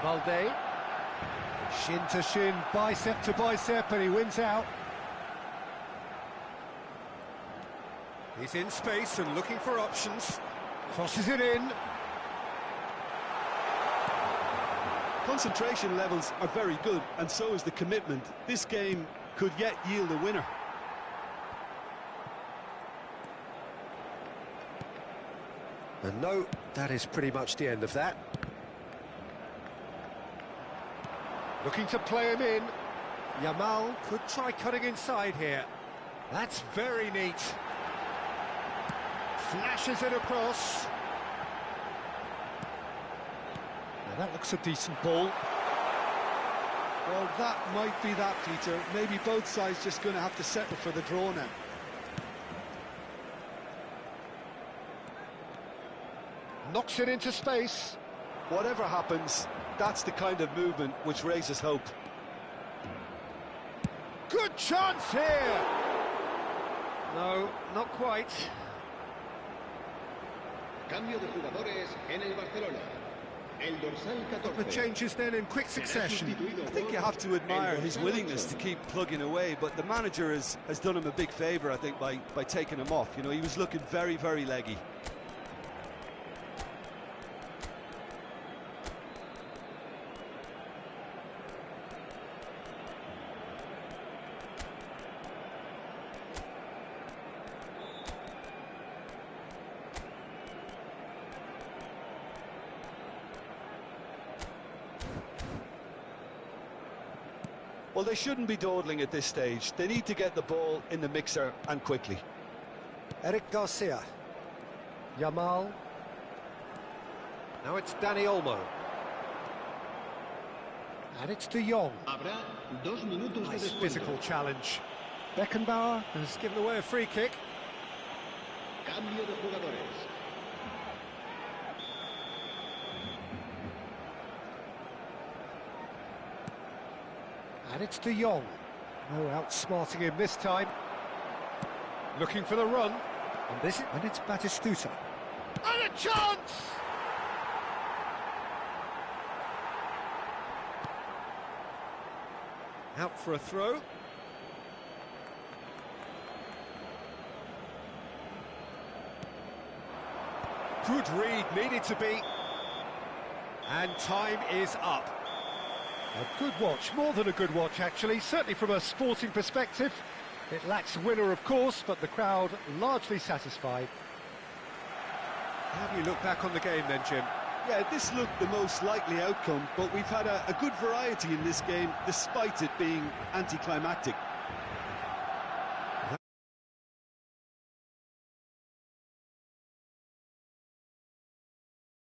Valde. Shin to shin, bicep to bicep, and he wins out. He's in space and looking for options. Crosses it in. Concentration levels are very good, and so is the commitment. This game could yet yield a winner. And no, that is pretty much the end of that. Looking to play him in. Yamal could try cutting inside here. That's very neat. Flashes it across. Now that looks a decent ball. Well, that might be that, Peter. Maybe both sides just going to have to settle for the draw now. Knocks it into space. Whatever happens, that's the kind of movement which raises hope. Good chance here! No, not quite. Cambio de jugadores en el Barcelona. El dorsal The 14 changes then in quick succession. I think you have to admire his willingness to keep plugging away, but the manager has done him a big favour, I think, by taking him off. You know, he was looking very, very leggy. Well, they shouldn't be dawdling at this stage. They need to get the ball in the mixer and quickly. Eric Garcia. Yamal. Now it's Dani Olmo. And it's De Jong. Habrá 2 minutos de Nice descuento. physical challenge. Beckenbauer has given away a free kick. Cambio de jugadores. And it's De Jong. No outsmarting him this time. Looking for the run. And it's Batistuta. And a chance! Out for a throw. Good read, needed to be. And time is up. A good watch, more than a good watch actually, certainly from a sporting perspective. It lacks a winner of course, but the crowd largely satisfied. How do you look back on the game then, Jim? Yeah, this looked the most likely outcome, but we've had a good variety in this game, despite it being anticlimactic.